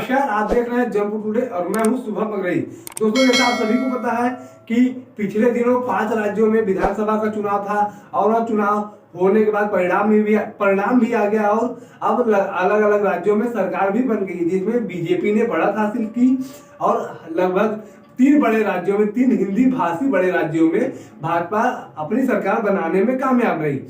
नमस्कार, आप देख रहे हैं जयपुर टुडे और मैं हूं शुभम अग्रही। दोस्तों, जैसा आप सभी को पता है कि पिछले दिनों 5 राज्यों में विधानसभा का चुनाव था और वह चुनाव होने के बाद परिणाम भी आ गया और अब अलग अलग राज्यों में सरकार भी बन गई, जिसमें बीजेपी ने बढ़त हासिल की और लगभग 3 बड़े राज्यों में, 3 हिंदी भाषी बड़े राज्यों में भाजपा अपनी सरकार बनाने में कामयाब रही।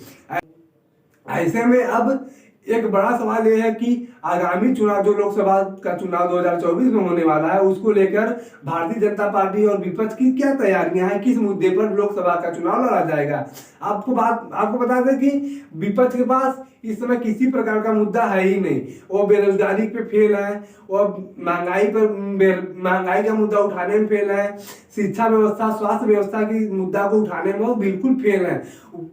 ऐसे में अब एक बड़ा सवाल यह है कि आगामी चुनाव, जो लोकसभा का चुनाव 2024 में होने वाला है, उसको लेकर भारतीय जनता पार्टी और विपक्ष की क्या तैयारियां हैं, किस मुद्दे पर लोकसभा का चुनाव लड़ा जाएगा। आपको बता दें कि विपक्ष के पास इस समय किसी प्रकार का मुद्दा है ही नहीं। वो बेरोजगारी पे फेल है, वो महंगाई का मुद्दा उठाने में फेल है, शिक्षा व्यवस्था, स्वास्थ्य व्यवस्था की मुद्दा को उठाने में वो बिल्कुल फेल है।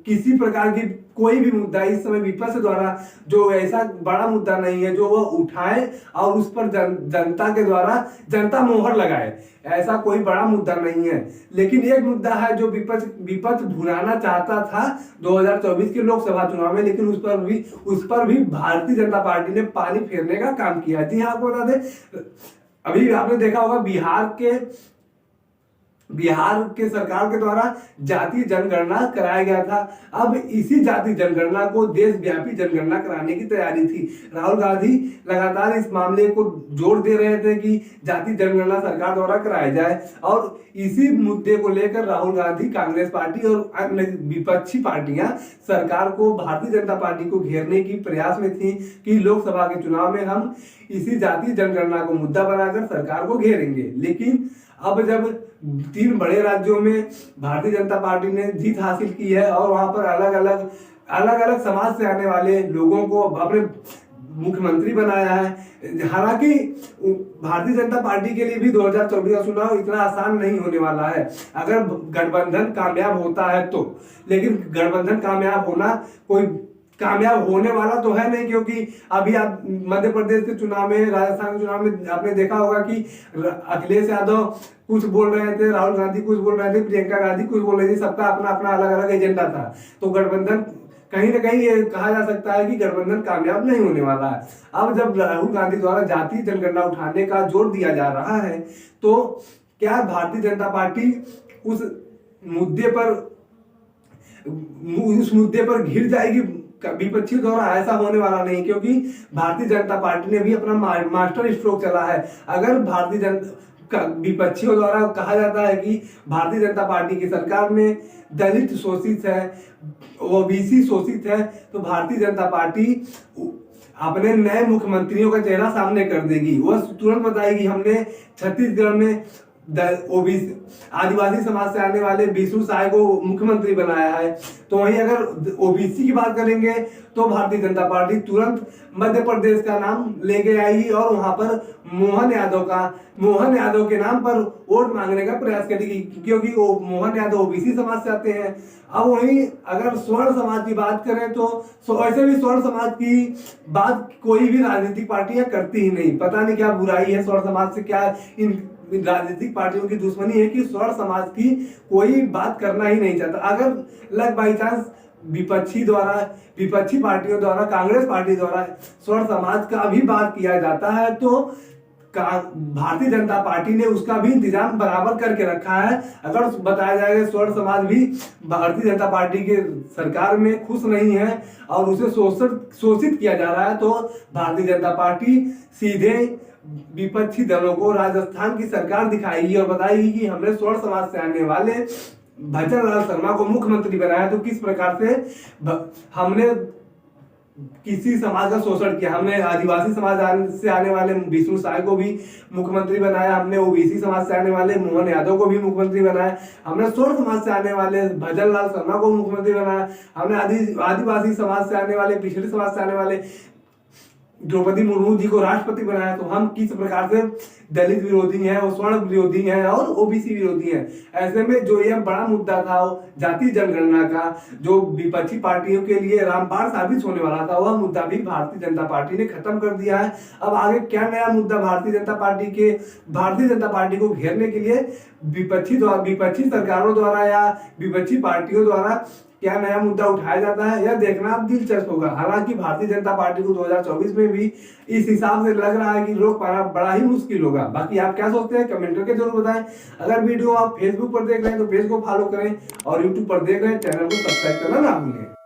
किसी प्रकार की कोई भी मुद्दा इस समय विपक्ष द्वारा जो ऐसा बड़ा मुद्दा नहीं है जो वह उठाए और उस पर जनता के द्वारा जनता मोहर लगाए, ऐसा कोई बड़ा मुद्दा नहीं है। लेकिन एक मुद्दा है जो विपक्ष भुनाना चाहता था 2024 के लोकसभा चुनाव में, लेकिन उस पर भी भारतीय जनता पार्टी ने पानी फेरने का काम किया। जी हाँ, आपको बता दें, अभी आपने देखा होगा बिहार के सरकार के द्वारा जातीय जनगणना कराया गया था। अब इसी जातीय जनगणना को देशव्यापी जनगणना कराने की तैयारी थी। राहुल गांधी लगातार इस मामले को जोर दे रहे थे कि जातीय जनगणना सरकार द्वारा कराया जाए और इसी मुद्दे को लेकर राहुल गांधी, कांग्रेस पार्टी और अन्य विपक्षी पार्टियां सरकार को, भारतीय जनता पार्टी को घेरने की प्रयास में थी कि लोकसभा के चुनाव में हम इसी जातीय जनगणना को मुद्दा बनाकर सरकार को घेरेंगे। लेकिन अब जब 3 बड़े राज्यों में भारतीय जनता पार्टी ने जीत हासिल की है और वहां पर अलग अलग समाज से आने वाले लोगों को अपने मुख्यमंत्री बनाया है। हालांकि भारतीय जनता पार्टी के लिए भी 2024 का चुनाव इतना आसान नहीं होने वाला है अगर गठबंधन कामयाब होता है तो। लेकिन गठबंधन कामयाब होने वाला तो है नहीं, क्योंकि अभी आप मध्य प्रदेश के चुनाव में, राजस्थान के चुनाव में आपने देखा होगा कि अखिलेश यादव कुछ बोल रहे थे, राहुल गांधी कुछ बोल रहे थे, प्रियंका गांधी कुछ बोल रही थी, सबका अपना अपना अलग अलग एजेंडा था। तो गठबंधन कहीं ना कहीं ये कहा जा सकता है कि गठबंधन कामयाब नहीं होने वाला है। अब जब राहुल गांधी द्वारा जातीय जनगणना उठाने का जोर दिया जा रहा है, तो क्या भारतीय जनता पार्टी उस मुद्दे पर घिर जाएगी? विपक्षी द्वारा ऐसा होने वाला नहीं, क्योंकि भारतीय जनता पार्टी ने भी अपना मास्टर स्ट्रोक चला है। अगर विपक्षियों द्वारा कहा जाता है कि भारतीय जनता पार्टी की सरकार में दलित शोषित है, ओबीसी शोषित है, तो भारतीय जनता पार्टी अपने नए मुख्यमंत्रियों का चेहरा सामने कर देगी। वह तुरंत बताएगी हमने छत्तीसगढ़ में ओबीसी आदिवासी समाज से आने वाले विष्णु साय को मुख्यमंत्री बनाया है। तो वहीं अगर ओबीसी की बात करेंगे तो भारतीय जनता पार्टी तुरंत मध्य प्रदेश का नाम लेके आएगी और वहां पर मोहन यादव के नाम पर वोट मांगने का प्रयास करेगी, क्योंकि मोहन यादव ओबीसी समाज से आते हैं। अब वहीं अगर स्वर्ण समाज की बात करें तो ऐसे भी स्वर्ण समाज की बात कोई भी राजनीतिक पार्टियां करती ही नहीं। पता नहीं क्या बुराई है स्वर्ण समाज से, क्या इन राजनीतिक पार्टियों की दुश्मनी है कि स्वर्ण समाज की कोई बात करना ही नहीं चाहता। अगर बाई चांस विपक्षी पार्टियों द्वारा, कांग्रेस पार्टी द्वारा स्वर्ण समाज का भी बात किया जाता है तो भारतीय जनता पार्टी ने उसका भी इंतजाम बराबर करके रखा है। अगर बताया जाएगा स्वर्ण समाज भी भारतीय जनता पार्टी के सरकार में खुश नहीं है और उसे शोषित किया जा रहा है, तो भारतीय जनता पार्टी सीधे विपक्षी दलों को राजस्थान की सरकार दिखाएगी और बताएगी कि हमने स्वर्ण समाज से आने वाले भजन लाल शर्मा को मुख्यमंत्री बनाया, तो किस प्रकार से हमने किसी समाज का शोषण किया। हमने आदिवासी समाज से आने वाले विष्णु साय को भी मुख्यमंत्री बनाया, हमने ओबीसी समाज से आने वाले मोहन यादव को भी मुख्यमंत्री बनाया, हमने स्वर्ण समाज से आने वाले भजन लाल शर्मा को मुख्यमंत्री बनाया, हमने आदिवासी समाज से आने वाले, पिछड़े समाज से आने वाले द्रौपदी मुर्मू जी को राष्ट्रपति बनाया। तो हम किस प्रकार से दलित विरोधी हैं, वो स्वर्ण विरोधी हैं और ओबीसी विरोधी हैं। ऐसे में जो यह बड़ा मुद्दा था जातीय जनगणना का, जो विपक्षी पार्टियों के लिए रामबाण साबित होने वाला था, वह मुद्दा भी भारतीय जनता पार्टी ने खत्म कर दिया है। अब आगे क्या नया मुद्दा भारतीय जनता पार्टी को घेरने के लिए विपक्षी सरकारों द्वारा या विपक्षी पार्टियों द्वारा क्या नया मुद्दा उठाया जाता है, यह देखना अब दिलचस्प होगा। हालांकि भारतीय जनता पार्टी को 2024 में भी इस हिसाब से लग रहा है कि रोक पाना बड़ा ही मुश्किल होगा। बाकी आप क्या सोचते हैं कमेंट करके जरूर बताएं। अगर वीडियो आप फेसबुक पर देख रहे हैं तो पेज को फॉलो करें और यूट्यूब पर देख रहे हैं चैनल को सब्सक्राइब करना ना भूलें।